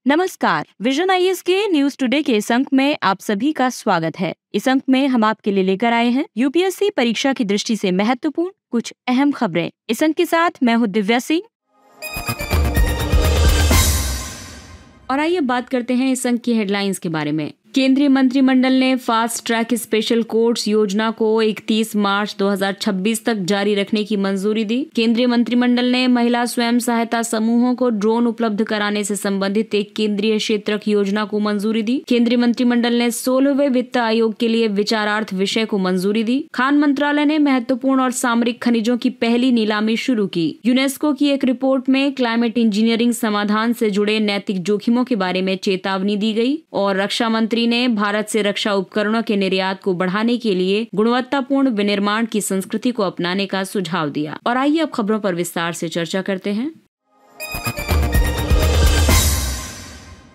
नमस्कार, vision IAS के news today के इस अंक में आप सभी का स्वागत है। इस अंक में हम आपके लिए लेकर आए हैं यूपीएससी परीक्षा की दृष्टि से महत्वपूर्ण कुछ अहम खबरें। इस अंक के साथ मैं हूँ दिव्या सिंह। और आइए बात करते हैं इस अंक की हेडलाइंस के बारे में। केंद्रीय मंत्रिमंडल ने फास्ट ट्रैक स्पेशल कोर्ट्स योजना को 31 मार्च 2026 तक जारी रखने की मंजूरी दी। केंद्रीय मंत्रिमंडल ने महिला स्वयं सहायता समूहों को ड्रोन उपलब्ध कराने से संबंधित एक केंद्रीय क्षेत्रक योजना को मंजूरी दी। केंद्रीय मंत्रिमंडल ने 16वें वित्त आयोग के लिए विचारार्थ विषय को मंजूरी दी। खान मंत्रालय ने महत्वपूर्ण और सामरिक खनिजों की पहली नीलामी शुरू की। यूनेस्को की एक रिपोर्ट में क्लाइमेट इंजीनियरिंग समाधान से जुड़े नैतिक जोखिमों के बारे में चेतावनी दी गई। और रक्षा मंत्री ने भारत से रक्षा उपकरणों के निर्यात को बढ़ाने के लिए गुणवत्तापूर्ण विनिर्माण की संस्कृति को अपनाने का सुझाव दिया। और आइए अब खबरों पर विस्तार से चर्चा करते हैं।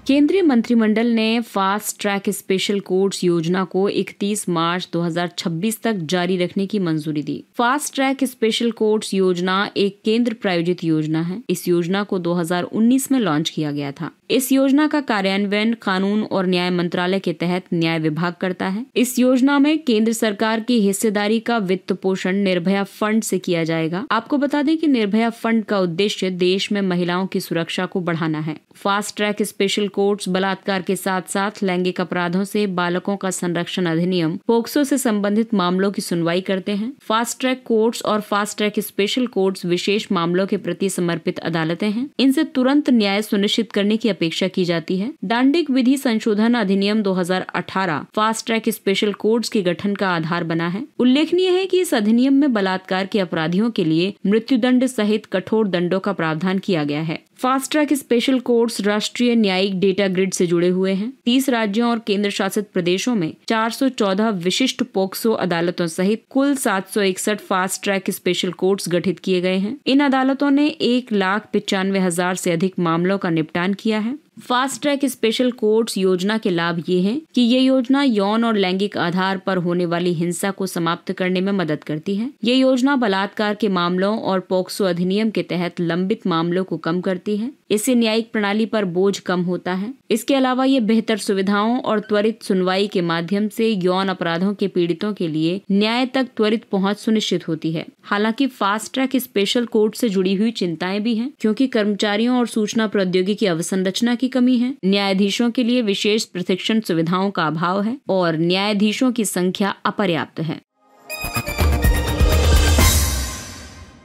केंद्रीय मंत्रिमंडल ने फास्ट ट्रैक स्पेशल कोर्ट्स योजना को 31 मार्च 2026 तक जारी रखने की मंजूरी दी। फास्ट ट्रैक स्पेशल कोर्ट्स योजना एक केंद्र प्रायोजित योजना है। इस योजना को 2019 में लॉन्च किया गया था। इस योजना का कार्यान्वयन कानून और न्याय मंत्रालय के तहत न्याय विभाग करता है। इस योजना में केंद्र सरकार की हिस्सेदारी का वित्त पोषण निर्भया फंड से किया जाएगा। आपको बता दें कि निर्भया फंड का उद्देश्य देश में महिलाओं की सुरक्षा को बढ़ाना है। फास्ट ट्रैक स्पेशल कोर्ट्स बलात्कार के साथ साथ लैंगिक अपराधों से बालकों का संरक्षण अधिनियम पोक्सो से संबंधित मामलों की सुनवाई करते हैं। फास्ट ट्रैक कोर्ट्स और फास्ट ट्रैक स्पेशल कोर्ट्स विशेष मामलों के प्रति समर्पित अदालतें हैं। इनसे तुरंत न्याय सुनिश्चित करने की अपेक्षा की जाती है। दंडिक विधि संशोधन अधिनियम 2018 फास्ट ट्रैक स्पेशल कोर्ट्स के गठन का आधार बना है। उल्लेखनीय है कि इस अधिनियम में बलात्कार के अपराधियों के लिए मृत्युदंड सहित कठोर दंडों का प्रावधान किया गया है। फास्ट ट्रैक स्पेशल कोर्ट्स राष्ट्रीय न्यायिक डेटा ग्रिड से जुड़े हुए हैं। 30 राज्यों और केंद्र शासित प्रदेशों में 414 विशिष्ट पोक्सो अदालतों सहित कुल 761 फास्ट ट्रैक स्पेशल कोर्ट्स गठित किए गए हैं। इन अदालतों ने 1,95,000 से अधिक मामलों का निपटान किया है। फास्ट ट्रैक स्पेशल कोर्ट्स योजना के लाभ ये हैं कि ये योजना यौन और लैंगिक आधार पर होने वाली हिंसा को समाप्त करने में मदद करती है। ये योजना बलात्कार के मामलों और पोक्सो अधिनियम के तहत लंबित मामलों को कम करती है। इससे न्यायिक प्रणाली पर बोझ कम होता है। इसके अलावा ये बेहतर सुविधाओं और त्वरित सुनवाई के माध्यम से यौन अपराधों के पीड़ितों के लिए न्याय तक त्वरित पहुंच सुनिश्चित होती है। हालांकि फास्ट ट्रैक स्पेशल कोर्ट से जुड़ी हुई चिंताएं भी हैं, क्योंकि कर्मचारियों और सूचना प्रौद्योगिकी अवसंरचना की कमी है। न्यायाधीशों के लिए विशेष प्रशिक्षण सुविधाओं का अभाव है और न्यायाधीशों की संख्या अपर्याप्त है।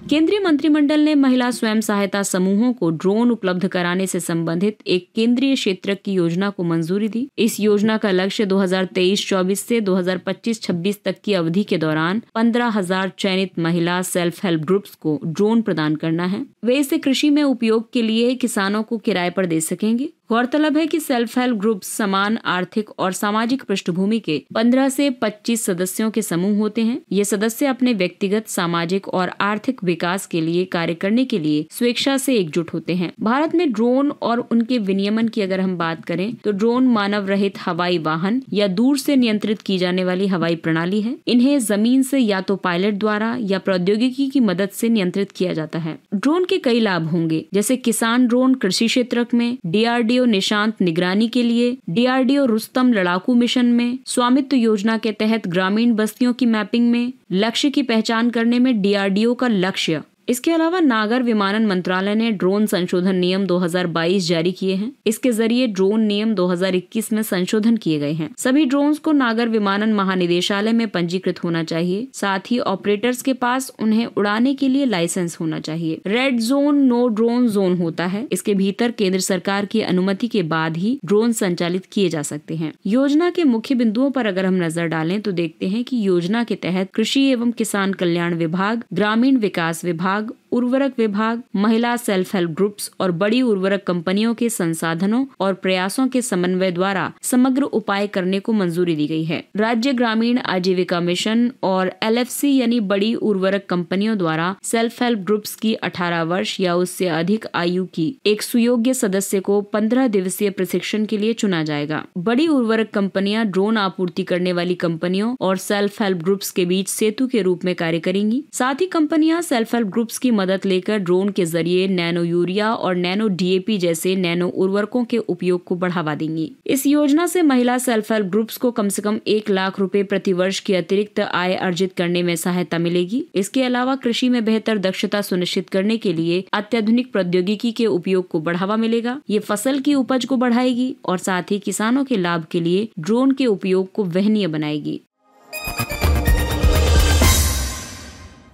केंद्रीय मंत्रिमंडल ने महिला स्वयं सहायता समूहों को ड्रोन उपलब्ध कराने से संबंधित एक केंद्रीय क्षेत्र की योजना को मंजूरी दी। इस योजना का लक्ष्य 2023-24 से 2025-26 तक की अवधि के दौरान 15,000 चयनित महिला सेल्फ हेल्प ग्रुप्स को ड्रोन प्रदान करना है। वे इसे कृषि में उपयोग के लिए किसानों को किराए पर दे सकेंगे। गौरतलब है कि सेल्फ हेल्प ग्रुप समान आर्थिक और सामाजिक पृष्ठभूमि के 15 से 25 सदस्यों के समूह होते हैं। ये सदस्य अपने व्यक्तिगत, सामाजिक और आर्थिक विकास के लिए कार्य करने के लिए स्वेच्छा से एकजुट होते हैं। भारत में ड्रोन और उनके विनियमन की अगर हम बात करें तो ड्रोन मानव रहित हवाई वाहन या दूर से नियंत्रित की जाने वाली हवाई प्रणाली है। इन्हें जमीन से या तो पायलट द्वारा या प्रौद्योगिकी की मदद से नियंत्रित किया जाता है। ड्रोन के कई लाभ होंगे, जैसे किसान ड्रोन कृषि क्षेत्र में, DRDO निशांत निगरानी के लिए, DRDO रुस्तम लड़ाकू मिशन में, स्वामित्व योजना के तहत ग्रामीण बस्तियों की मैपिंग में, लक्ष्य की पहचान करने में DRDO का लक्ष्य। इसके अलावा नागर विमानन मंत्रालय ने ड्रोन संशोधन नियम 2022 जारी किए हैं। इसके जरिए ड्रोन नियम 2021 में संशोधन किए गए हैं। सभी ड्रोन्स को नागर विमानन महानिदेशालय में पंजीकृत होना चाहिए। साथ ही ऑपरेटर्स के पास उन्हें उड़ाने के लिए लाइसेंस होना चाहिए। Red zone no drone zone होता है। इसके भीतर केंद्र सरकार की अनुमति के बाद ही ड्रोन संचालित किए जा सकते हैं। योजना के मुख्य बिंदुओं पर अगर हम नजर डालें तो देखते हैं कि योजना के तहत कृषि एवं किसान कल्याण विभाग, ग्रामीण विकास विभाग, उर्वरक विभाग, महिला सेल्फ हेल्प ग्रुप्स और बड़ी उर्वरक कंपनियों के संसाधनों और प्रयासों के समन्वय द्वारा समग्र उपाय करने को मंजूरी दी गई है। राज्य ग्रामीण आजीविका मिशन और LFC यानी बड़ी उर्वरक कंपनियों द्वारा सेल्फ हेल्प ग्रुप्स की 18 वर्ष या उससे अधिक आयु की एक सुयोग्य सदस्य को 15 दिवसीय प्रशिक्षण के लिए चुना जाएगा। बड़ी उर्वरक कंपनियां ड्रोन आपूर्ति करने वाली कंपनियों और सेल्फ हेल्प ग्रुप्स के बीच सेतु के रूप में कार्य करेंगी। साथ ही कंपनियां सेल्फ हेल्प ग्रुप्स की मदद लेकर ड्रोन के जरिए नैनो यूरिया और नैनो DAP जैसे नैनो उर्वरकों के उपयोग को बढ़ावा देंगी। इस योजना से महिला सेल्फ हेल्प ग्रुप्स को कम से कम 1 लाख रुपए प्रति वर्ष की अतिरिक्त आय अर्जित करने में सहायता मिलेगी। इसके अलावा कृषि में बेहतर दक्षता सुनिश्चित करने के लिए अत्याधुनिक प्रौद्योगिकी के उपयोग को बढ़ावा मिलेगा। ये फसल की उपज को बढ़ाएगी और साथ ही किसानों के लाभ के लिए ड्रोन के उपयोग को वहनीय बनाएगी।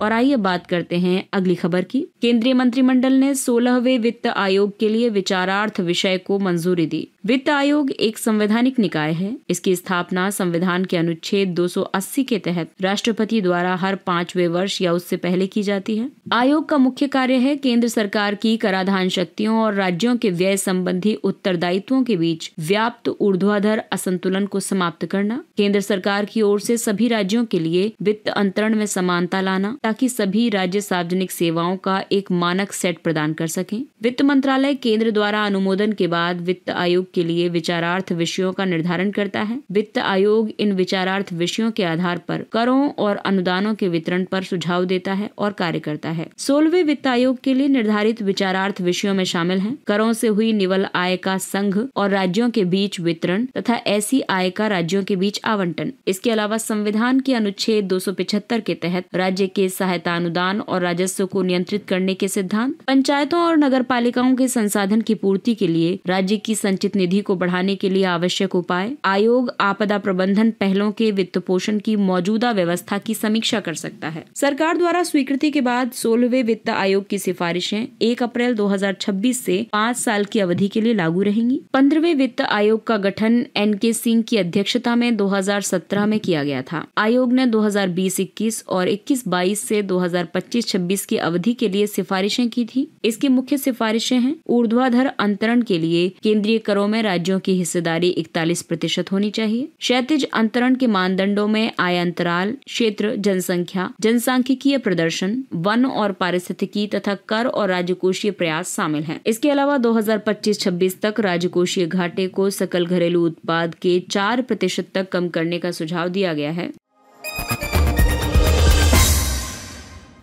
और आइए बात करते हैं अगली खबर की। केंद्रीय मंत्रिमंडल ने 16वें वित्त आयोग के लिए विचारार्थ विषय को मंजूरी दी। वित्त आयोग एक संवैधानिक निकाय है। इसकी स्थापना संविधान के अनुच्छेद 280 के तहत राष्ट्रपति द्वारा हर 5वें वर्ष या उससे पहले की जाती है। आयोग का मुख्य कार्य है केंद्र सरकार की कराधान शक्तियों और राज्यों के व्यय संबंधी उत्तरदायित्वों के बीच व्याप्त ऊर्ध्वाधर असंतुलन को समाप्त करना, केंद्र सरकार की ओर से सभी राज्यों के लिए वित्त अंतरण में समानता लाना ताकि सभी राज्य सार्वजनिक सेवाओं का एक मानक सेट प्रदान कर सकें। वित्त मंत्रालय केंद्र द्वारा अनुमोदन के बाद वित्त आयोग के लिए विचारार्थ विषयों का निर्धारण करता है। वित्त आयोग इन विचारार्थ विषयों के आधार पर करों और अनुदानों के वितरण पर सुझाव देता है और कार्य करता है। 16वें वित्त आयोग के लिए निर्धारित विचारार्थ विषयों में शामिल हैं करों से हुई निवल आय का संघ और राज्यों के बीच वितरण तथा ऐसी आय का राज्यों के बीच आवंटन। इसके अलावा संविधान के अनुच्छेद 275 के तहत राज्य के सहायता अनुदान और राजस्व को नियंत्रित करने के सिद्धांत, पंचायतों और नगरपालिकाओं के संसाधन की पूर्ति के लिए राज्य की संचित निधि को बढ़ाने के लिए आवश्यक उपाय, आयोग आपदा प्रबंधन पहलों के वित्त पोषण की मौजूदा व्यवस्था की समीक्षा कर सकता है। सरकार द्वारा स्वीकृति के बाद 16वें वित्त आयोग की सिफारिशें 1 अप्रैल 2026 से 5 साल की अवधि के लिए लागू रहेंगी। 15वें वित्त आयोग का गठन NK सिंह की अध्यक्षता में 2017 में किया गया था। आयोग ने 2020-21 और 21-22 से 2025-26 की अवधि के लिए सिफारिशें की थी। इसकी मुख्य सिफारिशें हैं ऊर्ध्वाधर अंतरण के लिए केंद्रीय करों में राज्यों की हिस्सेदारी 41% होनी चाहिए। क्षैतिज अंतरण के मानदंडों में आय अंतराल, क्षेत्र, जनसंख्या, जनसांख्यिकीय प्रदर्शन, वन और पारिस्थितिकी तथा कर और राजकोषीय प्रयास शामिल हैं। इसके अलावा 2025-26 तक राजकोषीय घाटे को सकल घरेलू उत्पाद के 4% तक कम करने का सुझाव दिया गया है।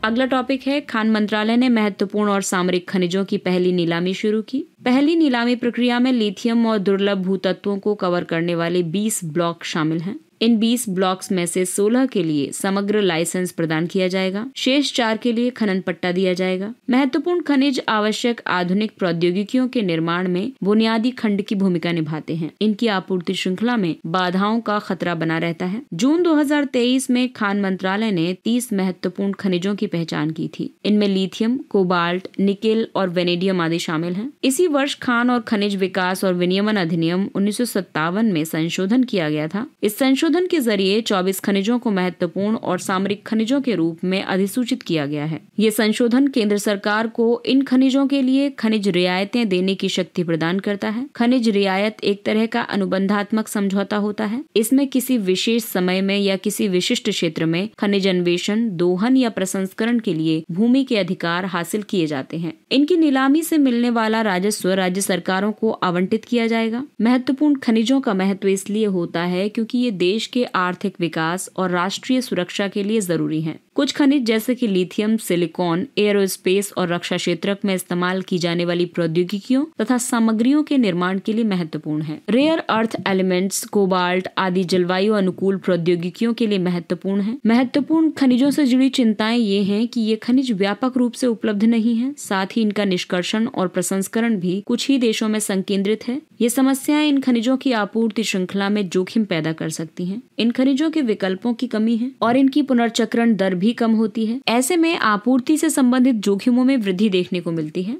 अगला टॉपिक है खान मंत्रालय ने महत्वपूर्ण और सामरिक खनिजों की पहली नीलामी शुरू की। पहली नीलामी प्रक्रिया में लिथियम और दुर्लभ भूतत्वों को कवर करने वाले 20 ब्लॉक शामिल हैं। इन 20 ब्लॉक्स में से 16 के लिए समग्र लाइसेंस प्रदान किया जाएगा। शेष 4 के लिए खनन पट्टा दिया जाएगा। महत्वपूर्ण खनिज आवश्यक आधुनिक प्रौद्योगिकियों के निर्माण में बुनियादी खंड की भूमिका निभाते हैं। इनकी आपूर्ति श्रृंखला में बाधाओं का खतरा बना रहता है। जून 2023 में खान मंत्रालय ने 30 महत्वपूर्ण खनिजों की पहचान की थी। इनमें लिथियम, कोबाल्ट, निकेल और वेनेडियम आदि शामिल हैं। इसी वर्ष खान और खनिज विकास और विनियमन अधिनियम 1957 में संशोधन किया गया था। इस संशोधन के जरिए 24 खनिजों को महत्वपूर्ण और सामरिक खनिजों के रूप में अधिसूचित किया गया है। ये संशोधन केंद्र सरकार को इन खनिजों के लिए खनिज रियायतें देने की शक्ति प्रदान करता है। खनिज रियायत एक तरह का अनुबंधात्मक समझौता होता है। इसमें किसी विशेष समय में या किसी विशिष्ट क्षेत्र में खनिज अन्वेषण, दोहन या प्रसंस्करण के लिए भूमि के अधिकार हासिल किए जाते हैं। इनकी नीलामी से मिलने वाला राजस्व राज्य सरकारों को आवंटित किया जाएगा। महत्वपूर्ण खनिजों का महत्व इसलिए होता है क्योंकि ये देश के आर्थिक विकास और राष्ट्रीय सुरक्षा के लिए जरूरी हैं। कुछ खनिज जैसे कि लिथियम, सिलिकॉन, एयरोस्पेस और रक्षा क्षेत्र में इस्तेमाल की जाने वाली प्रौद्योगिकियों तथा सामग्रियों के निर्माण के लिए महत्वपूर्ण है। रेयर अर्थ एलिमेंट्स, कोबाल्ट आदि जलवायु अनुकूल प्रौद्योगिकियों के लिए महत्वपूर्ण है। महत्वपूर्ण खनिजों से जुड़ी चिंताएं ये हैं कि ये खनिज व्यापक रूप से उपलब्ध नहीं है। साथ ही इनका निष्कर्षण और प्रसंस्करण भी कुछ ही देशों में संकेंद्रित है। ये समस्याएं इन खनिजों की आपूर्ति श्रृंखला में जोखिम पैदा कर सकती हैं। इन खनिजों के विकल्पों की कमी है और इनकी पुनर्चक्रण दर भी कम होती है। ऐसे में आपूर्ति से संबंधित जोखिमों में वृद्धि देखने को मिलती है।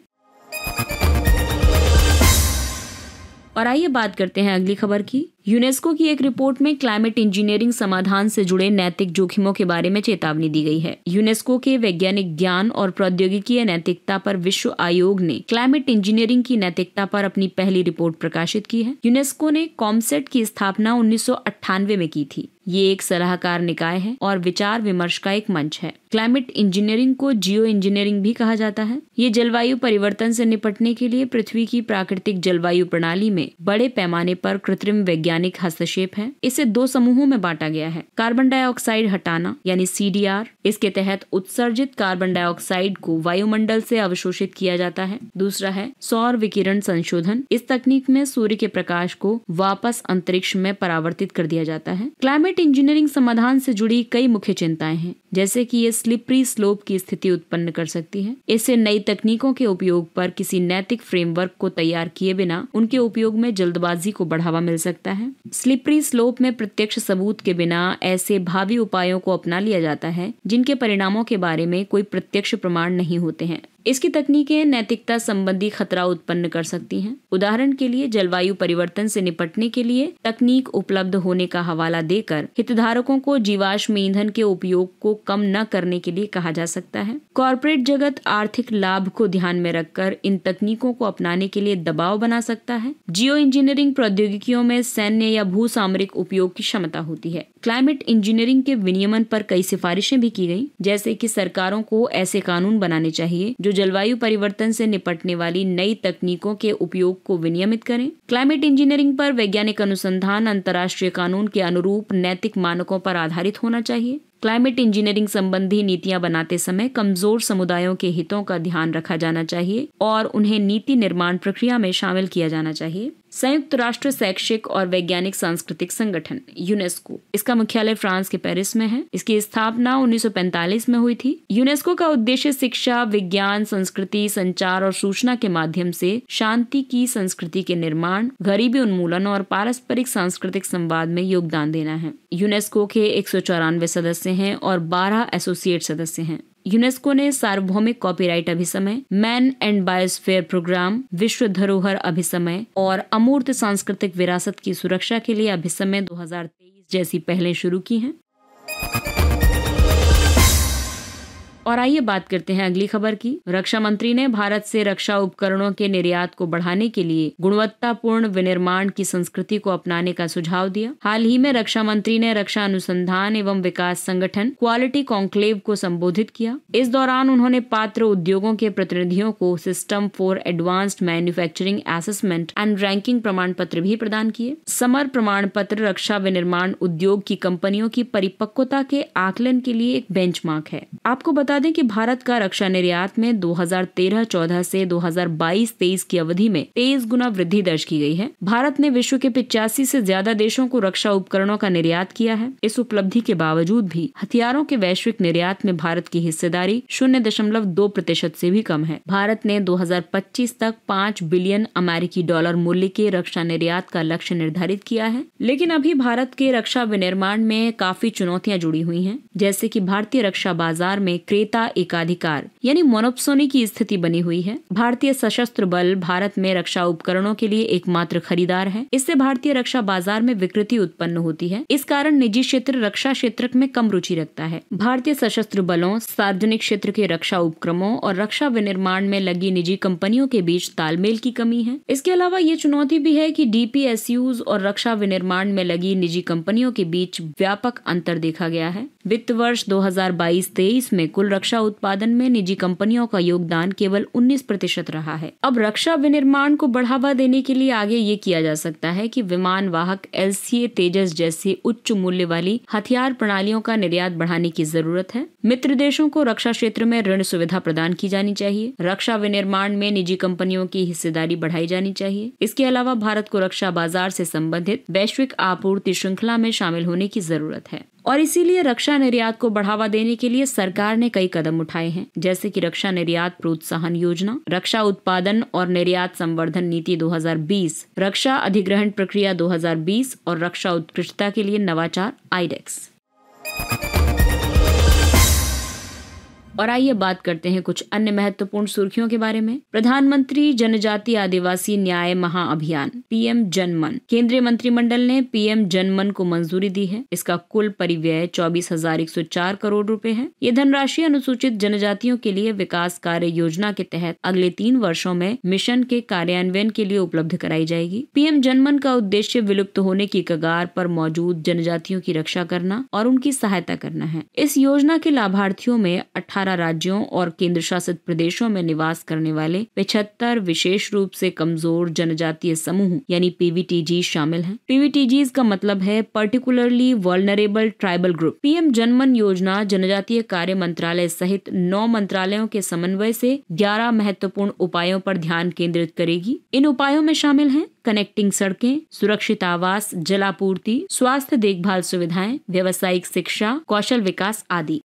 और आइए बात करते हैं अगली खबर की। यूनेस्को की एक रिपोर्ट में क्लाइमेट इंजीनियरिंग समाधान से जुड़े नैतिक जोखिमों के बारे में चेतावनी दी गई है। यूनेस्को के वैज्ञानिक ज्ञान और प्रौद्योगिकीय नैतिकता पर विश्व आयोग ने क्लाइमेट इंजीनियरिंग की नैतिकता पर अपनी पहली रिपोर्ट प्रकाशित की है। यूनेस्को ने कॉमसेट की स्थापना 1998 में की थी। ये एक सलाहकार निकाय है और विचार विमर्श का एक मंच है। क्लाइमेट इंजीनियरिंग को जियो इंजीनियरिंग भी कहा जाता है। ये जलवायु परिवर्तन से निपटने के लिए पृथ्वी की प्राकृतिक जलवायु प्रणाली में बड़े पैमाने पर कृत्रिम वैज्ञानिक हस्तक्षेप है। इसे 2 समूहों में बांटा गया है। कार्बन डाइऑक्साइड हटाना यानी CDR, इसके तहत उत्सर्जित कार्बन डाइऑक्साइड को वायुमंडल से अवशोषित किया जाता है। दूसरा है सौर विकिरण संशोधन। इस तकनीक में सूर्य के प्रकाश को वापस अंतरिक्ष में परावर्तित कर दिया जाता है। क्लाइमेट इंजीनियरिंग समाधान से जुड़ी कई मुख्य चिंताएं हैं, जैसे कि ये स्लिपरी स्लोप की स्थिति उत्पन्न कर सकती है। इससे नई तकनीकों के उपयोग पर किसी नैतिक फ्रेमवर्क को तैयार किए बिना उनके उपयोग में जल्दबाजी को बढ़ावा मिल सकता है। स्लिपरी स्लोप में प्रत्यक्ष सबूत के बिना ऐसे भावी उपायों को अपना लिया जाता है जिनके परिणामों के बारे में कोई प्रत्यक्ष प्रमाण नहीं होते हैं। इसकी तकनीकें नैतिकता संबंधी खतरा उत्पन्न कर सकती हैं। उदाहरण के लिए जलवायु परिवर्तन से निपटने के लिए तकनीक उपलब्ध होने का हवाला देकर हितधारकों को जीवाश्म ईंधन के उपयोग को कम न करने के लिए कहा जा सकता है। कॉर्पोरेट जगत आर्थिक लाभ को ध्यान में रखकर इन तकनीकों को अपनाने के लिए दबाव बना सकता है। जियो इंजीनियरिंग प्रौद्योगिकियों में सैन्य या भू सामरिक उपयोग की क्षमता होती है। क्लाइमेट इंजीनियरिंग के विनियमन पर कई सिफारिशें भी की गई, जैसे कि सरकारों को ऐसे कानून बनाने चाहिए जो जलवायु परिवर्तन से निपटने वाली नई तकनीकों के उपयोग को विनियमित करें। क्लाइमेट इंजीनियरिंग पर वैज्ञानिक अनुसंधान अंतर्राष्ट्रीय कानून के अनुरूप नैतिक मानकों पर आधारित होना चाहिए। क्लाइमेट इंजीनियरिंग संबंधी नीतियां बनाते समय कमजोर समुदायों के हितों का ध्यान रखा जाना चाहिए और उन्हें नीति निर्माण प्रक्रिया में शामिल किया जाना चाहिए। संयुक्त राष्ट्र शैक्षिक और वैज्ञानिक सांस्कृतिक संगठन यूनेस्को, इसका मुख्यालय फ्रांस के पेरिस में है। इसकी स्थापना 1945 में हुई थी। यूनेस्को का उद्देश्य शिक्षा, विज्ञान, संस्कृति, संचार और सूचना के माध्यम से शांति की संस्कृति के निर्माण, गरीबी उन्मूलन और पारस्परिक सांस्कृतिक संवाद में योगदान देना है। यूनेस्को के 194 सदस्य हैं और 12 एसोसिएट सदस्य हैं। यूनेस्को ने सार्वभौमिक कॉपीराइट अभिसमय, मैन एंड बायोस्फीयर प्रोग्राम, विश्व धरोहर अभिसमय और अमूर्त सांस्कृतिक विरासत की सुरक्षा के लिए अभिसमय 2023 जैसी पहलें शुरू की हैं। और आइए बात करते हैं अगली खबर की। रक्षा मंत्री ने भारत से रक्षा उपकरणों के निर्यात को बढ़ाने के लिए गुणवत्तापूर्ण विनिर्माण की संस्कृति को अपनाने का सुझाव दिया। हाल ही में रक्षा मंत्री ने रक्षा अनुसंधान एवं विकास संगठन क्वालिटी कॉन्क्लेव को संबोधित किया। इस दौरान उन्होंने पात्र उद्योगों के प्रतिनिधियों को system for advanced manufacturing assessment and ranking प्रमाण पत्र भी प्रदान किए। समर प्रमाण पत्र रक्षा विनिर्माण उद्योग की कंपनियों की परिपक्वता के आकलन के लिए एक बेंचमार्क है। आपको बता दें कि भारत का रक्षा निर्यात में 2013-14 से 2022-23 की अवधि में 23 गुना वृद्धि दर्ज की गई है। भारत ने विश्व के 85 से ज्यादा देशों को रक्षा उपकरणों का निर्यात किया है। इस उपलब्धि के बावजूद भी हथियारों के वैश्विक निर्यात में भारत की हिस्सेदारी 0.2% से भी कम है। भारत ने 2025 तक $5 बिलियन अमेरिकी डॉलर मूल्य के रक्षा निर्यात का लक्ष्य निर्धारित किया है, लेकिन अभी भारत के रक्षा विनिर्माण में काफी चुनौतियां जुड़ी हुई हैं, जैसे कि भारतीय रक्षा बाजार में क्रेता एकाधिकार यानी मोनोपोली की स्थिति बनी हुई है। भारतीय सशस्त्र बल भारत में रक्षा उपकरणों के लिए एकमात्र खरीदार है। इससे भारतीय रक्षा बाजार में विकृति उत्पन्न होती है। इस कारण निजी क्षेत्र रक्षा क्षेत्र में कम रुचि रखता है। भारतीय सशस्त्र बलों, सार्वजनिक क्षेत्र के रक्षा उपक्रमों और रक्षा विनिर्माण में लगी निजी कंपनियों के बीच तालमेल की कमी है। इसके अलावा ये चुनौती भी है कि DPSUs और रक्षा विनिर्माण में लगी निजी कंपनियों के बीच व्यापक अंतर देखा गया है। वित्त वर्ष 2022-23 में कुल रक्षा उत्पादन में निजी कंपनियों का योगदान केवल 19% रहा है। अब रक्षा विनिर्माण को बढ़ावा देने के लिए आगे ये किया जा सकता है कि विमान वाहक LCA तेजस जैसी उच्च मूल्य वाली हथियार प्रणालियों का निर्यात बढ़ाने की जरूरत है। मित्र देशों को रक्षा क्षेत्र में ऋण सुविधा प्रदान की जानी चाहिए। रक्षा विनिर्माण में निजी कंपनियों की हिस्सेदारी बढ़ाई जानी चाहिए। इसके अलावा भारत को रक्षा बाजार से संबंधित वैश्विक आपूर्ति श्रृंखला में शामिल होने की जरूरत है और इसीलिए रक्षा निर्यात को बढ़ावा देने के लिए सरकार ने कई कदम उठाए हैं, जैसे कि रक्षा निर्यात प्रोत्साहन योजना, रक्षा उत्पादन और निर्यात संवर्धन नीति 2020, रक्षा अधिग्रहण प्रक्रिया 2020 और रक्षा उत्कृष्टता के लिए नवाचार IDEX। और आइए बात करते हैं कुछ अन्य महत्वपूर्ण सुर्खियों के बारे में। प्रधानमंत्री जनजातीय आदिवासी न्याय महाअभियान पीएम जनमन। केंद्रीय मंत्रिमंडल ने पीएम जनमन को मंजूरी दी है। इसका कुल परिव्यय 24,104 करोड़ रुपए है। ये धनराशि अनुसूचित जनजातियों के लिए विकास कार्य योजना के तहत अगले 3 वर्षों में मिशन के कार्यान्वयन के लिए उपलब्ध कराई जाएगी। पीएम जनमन का उद्देश्य विलुप्त होने की कगार पर मौजूद जनजातियों की रक्षा करना और उनकी सहायता करना है। इस योजना के लाभार्थियों में 18 राज्यों और केंद्र शासित प्रदेशों में निवास करने वाले 75 विशेष रूप से कमजोर जनजातीय समूह यानी पीवीटीजी शामिल हैं। पीवीटीजी का मतलब है particularly vulnerable tribal group. PM जनमन योजना जनजातीय कार्य मंत्रालय सहित 9 मंत्रालयों के समन्वय से 11 महत्वपूर्ण उपायों पर ध्यान केंद्रित करेगी। इन उपायों में शामिल हैं कनेक्टिंग सड़कें, सुरक्षित आवास, जलापूर्ति, स्वास्थ्य देखभाल सुविधाएं, व्यावसायिक शिक्षा, कौशल विकास आदि।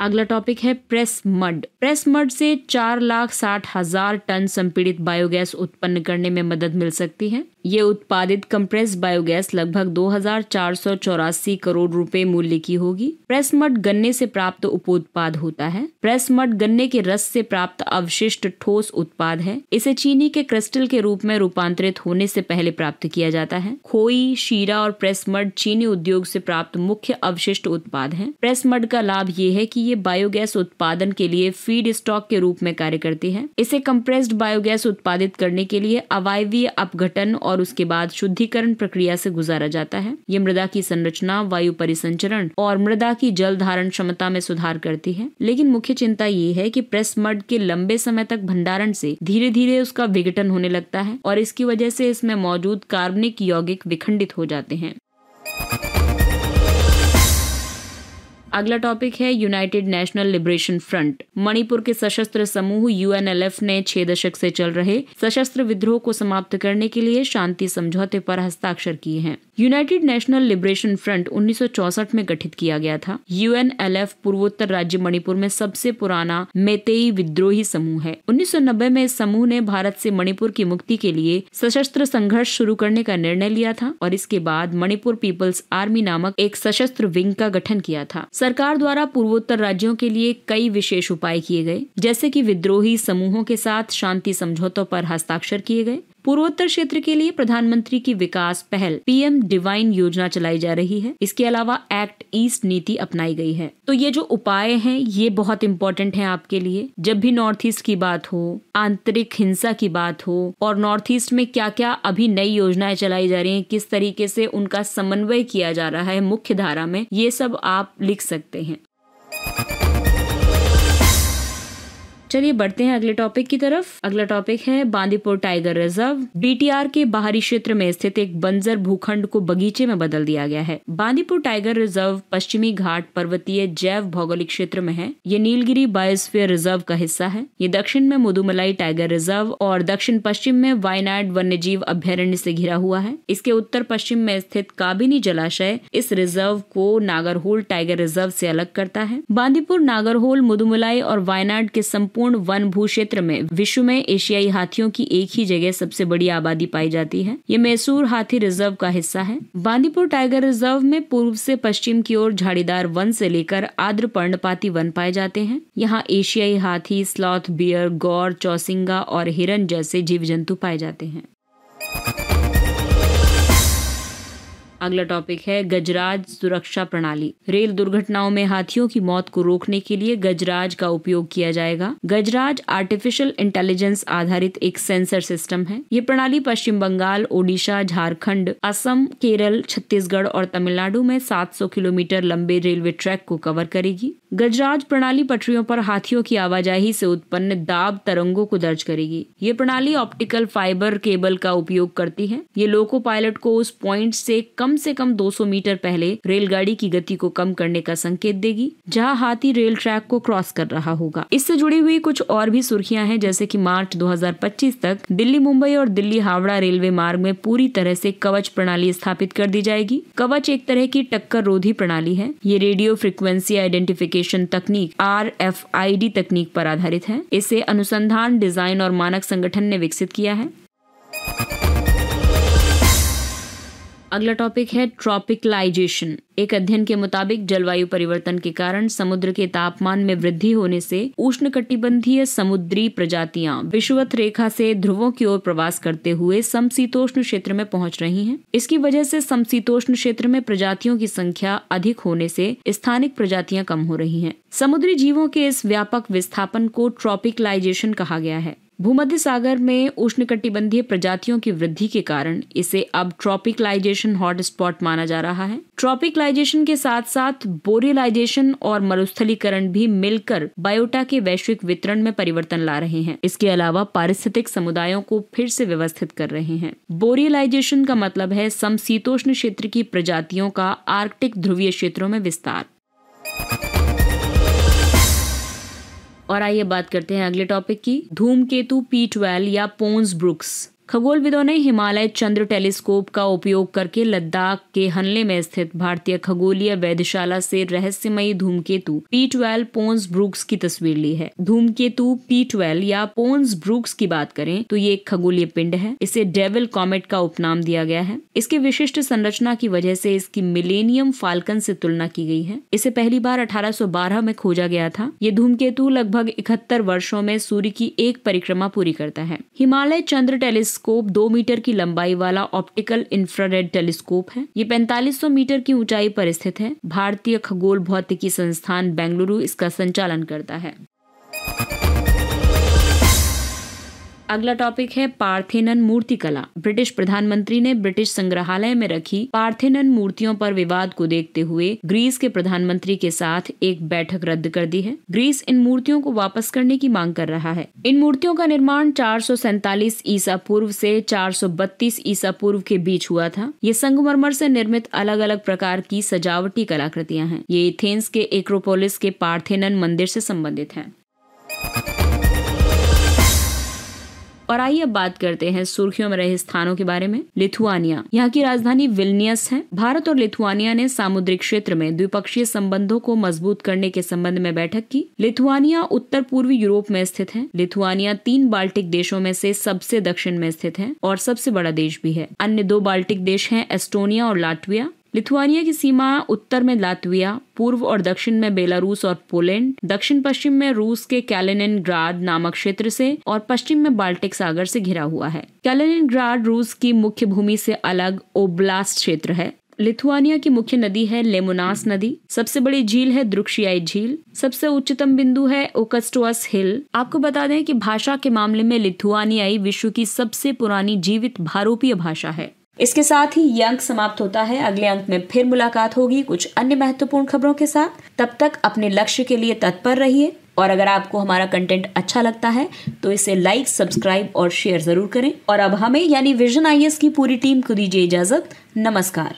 अगला टॉपिक है प्रेस मड। प्रेस मड से 4,60,000 टन संपीड़ित बायोगैस उत्पन्न करने में मदद मिल सकती है। ये उत्पादित कंप्रेस बायोगैस लगभग 2,484 करोड़ रुपए मूल्य की होगी। प्रेस मड गन्ने से प्राप्त उपोत्पाद होता है। प्रेस मड गन्ने के रस से प्राप्त अवशिष्ट ठोस उत्पाद है। इसे चीनी के क्रिस्टल के रूप में रूपांतरित होने से पहले प्राप्त किया जाता है। खोई, शीरा और प्रेस मड चीनी उद्योग से प्राप्त मुख्य अवशिष्ट उत्पाद हैं। प्रेस मड का लाभ ये है कि ये बायोगैस उत्पादन के लिए फीड स्टॉक के रूप में कार्य करती है। इसे कंप्रेस्ड बायोगैस उत्पादित करने के लिए अवायवीय अपघटन और उसके बाद शुद्धिकरण प्रक्रिया से गुजारा जाता है। ये मृदा की संरचना, वायु परिसंचरण और मृदा की जल धारण क्षमता में सुधार करती है। लेकिन मुख्य चिंता ये है कि प्रेस मड के लंबे समय तक भंडारण से धीरे धीरे उसका विघटन होने लगता है और इसकी वजह से इसमें मौजूद कार्बनिक यौगिक विखंडित हो जाते हैं। अगला टॉपिक है United national liberation front. Manipur के सशस्त्र समूह यूएनएलएफ ने 6 दशक से चल रहे सशस्त्र विद्रोह को समाप्त करने के लिए शांति समझौते पर हस्ताक्षर किए हैं। यूनाइटेड नेशनल लिबरेशन फ्रंट 1964 में गठित किया गया था। यूएनएलएफ पूर्वोत्तर राज्य मणिपुर में सबसे पुराना मेतेई विद्रोही समूह है। 1990 में इस समूह ने भारत से मणिपुर की मुक्ति के लिए सशस्त्र संघर्ष शुरू करने का निर्णय लिया था और इसके बाद मणिपुर पीपल्स आर्मी नामक एक सशस्त्र विंग का गठन किया था। सरकार द्वारा पूर्वोत्तर राज्यों के लिए कई विशेष उपाय किए गए, जैसे कि विद्रोही समूहों के साथ शांति समझौतों पर हस्ताक्षर किए गए। पूर्वोत्तर क्षेत्र के लिए प्रधानमंत्री की विकास पहल पीएम डिवाइन योजना चलाई जा रही है। इसके अलावा एक्ट ईस्ट नीति अपनाई गई है। तो ये जो उपाय हैं ये बहुत इंपॉर्टेंट हैं आपके लिए। जब भी नॉर्थ ईस्ट की बात हो, आंतरिक हिंसा की बात हो और नॉर्थ ईस्ट में क्या क्या अभी नई योजनाएं चलाई जा रही हैं, किस तरीके से उनका समन्वय किया जा रहा है मुख्य धारा में, ये सब आप लिख सकते हैं। चलिए बढ़ते हैं अगले टॉपिक की तरफ। अगला टॉपिक है बांदीपुर टाइगर रिजर्व। बीटीआर के बाहरी क्षेत्र में स्थित एक बंजर भूखंड को बगीचे में बदल दिया गया है। बांदीपुर टाइगर रिजर्व पश्चिमी घाट पर्वतीय जैव भौगोलिक क्षेत्र में है। ये नीलगिरी बायोस्फीयर रिजर्व का हिस्सा है। ये दक्षिण में मुदुमलाई टाइगर रिजर्व और दक्षिण पश्चिम में वायनाड वन्यजीव अभ्यारण्य से घिरा हुआ है। इसके उत्तर पश्चिम में स्थित काबिनी जलाशय इस रिजर्व को नागरहोल टाइगर रिजर्व से अलग करता है। बांदीपुर, नागरहोल, मुदुमलाई और वायनाड के संपूर्ण वन भू क्षेत्र में विश्व में एशियाई हाथियों की एक ही जगह सबसे बड़ी आबादी पाई जाती है। ये मैसूर हाथी रिजर्व का हिस्सा है। बांदीपुर टाइगर रिजर्व में पूर्व से पश्चिम की ओर झाड़ीदार वन से लेकर आर्द्र पर्णपाती वन पाए जाते हैं। यहाँ एशियाई हाथी, स्लॉथ, बियर, गौर, चौसिंगा और हिरन जैसे जीव जंतु पाए जाते हैं। अगला टॉपिक है गजराज सुरक्षा प्रणाली। रेल दुर्घटनाओं में हाथियों की मौत को रोकने के लिए गजराज का उपयोग किया जाएगा। गजराज आर्टिफिशियल इंटेलिजेंस आधारित एक सेंसर सिस्टम है। ये प्रणाली पश्चिम बंगाल, ओडिशा, झारखंड, असम, केरल, छत्तीसगढ़ और तमिलनाडु में 700 किलोमीटर लंबे रेलवे ट्रैक को कवर करेगी। गजराज प्रणाली पटरियों पर हाथियों की आवाजाही से उत्पन्न दाब तरंगों को दर्ज करेगी। ये प्रणाली ऑप्टिकल फाइबर केबल का उपयोग करती है। ये लोको पायलट को उस पॉइंट से कम 200 मीटर पहले रेलगाड़ी की गति को कम करने का संकेत देगी जहां हाथी रेल ट्रैक को क्रॉस कर रहा होगा। इससे जुड़ी हुई कुछ और भी सुर्खियां हैं, जैसे कि मार्च 2025 तक दिल्ली मुंबई और दिल्ली हावड़ा रेलवे मार्ग में पूरी तरह से कवच प्रणाली स्थापित कर दी जाएगी। कवच एक तरह की टक्कर रोधी प्रणाली है। ये रेडियो फ्रिक्वेंसी आइडेंटिफिकेशन तकनीक RFID तकनीक पर आधारित है। इसे अनुसंधान, डिजाइन और मानक संगठन ने विकसित किया है। अगला टॉपिक है ट्रॉपिकलाइजेशन। एक अध्ययन के मुताबिक जलवायु परिवर्तन के कारण समुद्र के तापमान में वृद्धि होने से उष्णकटिबंधीय समुद्री प्रजातियां विषुवत रेखा से ध्रुवों की ओर प्रवास करते हुए समशीतोष्ण क्षेत्र में पहुंच रही हैं। इसकी वजह से समशीतोष्ण क्षेत्र में प्रजातियों की संख्या अधिक होने से स्थानिक प्रजातियां कम हो रही हैं। समुद्री जीवों के इस व्यापक विस्थापन को ट्रॉपिकलाइजेशन कहा गया है। भूमध्य सागर में उष्णकटिबंधीय प्रजातियों की वृद्धि के कारण इसे अब ट्रॉपिकलाइजेशन हॉटस्पॉट माना जा रहा है। ट्रॉपिकलाइजेशन के साथ साथ बोरियलाइजेशन और मरुस्थलीकरण भी मिलकर बायोटा के वैश्विक वितरण में परिवर्तन ला रहे हैं। इसके अलावा पारिस्थितिक समुदायों को फिर से व्यवस्थित कर रहे हैं। बोरियलाइजेशन का मतलब है समशीतोष्ण क्षेत्र की प्रजातियों का आर्कटिक ध्रुवीय क्षेत्रों में विस्तार। और आइए बात करते हैं अगले टॉपिक की, धूमकेतु P12 या पोन्स ब्रुक्स। खगोलविदों ने हिमालय चंद्र टेलीस्कोप का उपयोग करके लद्दाख के हनले में स्थित भारतीय खगोलीय वेधशाला से रहस्यमयी धूमकेतु P12 पोन्स ब्रुक्स की तस्वीर ली है। धूमकेतु P12 या पोन्स ब्रुक्स की बात करें तो ये एक खगोलीय पिंड है। इसे डेविल कॉमेट का उपनाम दिया गया है। इसकी विशिष्ट संरचना की वजह से इसकी मिलेनियम फाल्कन से तुलना की गई है। इसे पहली बार 1812 में खोजा गया था। ये धूमकेतु लगभग 71 वर्षों में सूर्य की एक परिक्रमा पूरी करता है। हिमालय चंद्र टेलीस्कोप 2 मीटर की लंबाई वाला ऑप्टिकल इंफ्रारेड टेलीस्कोप है। ये 4500 मीटर की ऊंचाई पर स्थित है। भारतीय खगोल भौतिकी संस्थान बेंगलुरु इसका संचालन करता है। अगला टॉपिक है पार्थेनन मूर्ति कला। ब्रिटिश प्रधानमंत्री ने ब्रिटिश संग्रहालय में रखी पार्थेनन मूर्तियों पर विवाद को देखते हुए ग्रीस के प्रधानमंत्री के साथ एक बैठक रद्द कर दी है। ग्रीस इन मूर्तियों को वापस करने की मांग कर रहा है। इन मूर्तियों का निर्माण 447 ईसा पूर्व से 432 ईसा पूर्व के बीच हुआ था। ये संगमरमर से निर्मित अलग अलग प्रकार की सजावटी कलाकृतियां हैं। ये एथेंस के एक्रोपोलिस के पार्थेनन मंदिर से संबंधित हैं। और आइए अब बात करते हैं सुर्खियों में रहे स्थानों के बारे में। लिथुआनिया, यहाँ की राजधानी विल्नियस है। भारत और लिथुआनिया ने सामुद्रिक क्षेत्र में द्विपक्षीय संबंधों को मजबूत करने के संबंध में बैठक की। लिथुआनिया उत्तर पूर्वी यूरोप में स्थित है। लिथुआनिया 3 बाल्टिक देशों में से सबसे दक्षिण में स्थित है और सबसे बड़ा देश भी है। अन्य 2 बाल्टिक देश हैं एस्टोनिया और लाटविया। लिथुआनिया की सीमा उत्तर में लातविया, पूर्व और दक्षिण में बेलारूस और पोलैंड, दक्षिण पश्चिम में रूस के कैलिनिनग्राड नामक क्षेत्र से और पश्चिम में बाल्टिक सागर से घिरा हुआ है। कैलिनिनग्राड रूस की मुख्य भूमि से अलग ओब्लास्ट क्षेत्र है। लिथुआनिया की मुख्य नदी है लेमोनास नदी। सबसे बड़ी झील है द्रुक्शियाई झील। सबसे उच्चतम बिंदु है ओकस्टोअस हिल। आपको बता दें कि भाषा के मामले में लिथुआनियाई विश्व की सबसे पुरानी जीवित भारोपीय भाषा है। इसके साथ ही ये अंक समाप्त होता है। अगले अंक में फिर मुलाकात होगी कुछ अन्य महत्वपूर्ण खबरों के साथ। तब तक अपने लक्ष्य के लिए तत्पर रहिए और अगर आपको हमारा कंटेंट अच्छा लगता है तो इसे लाइक, सब्सक्राइब और शेयर जरूर करें। और अब हमें यानी विजन IAS की पूरी टीम को दीजिए इजाजत। नमस्कार।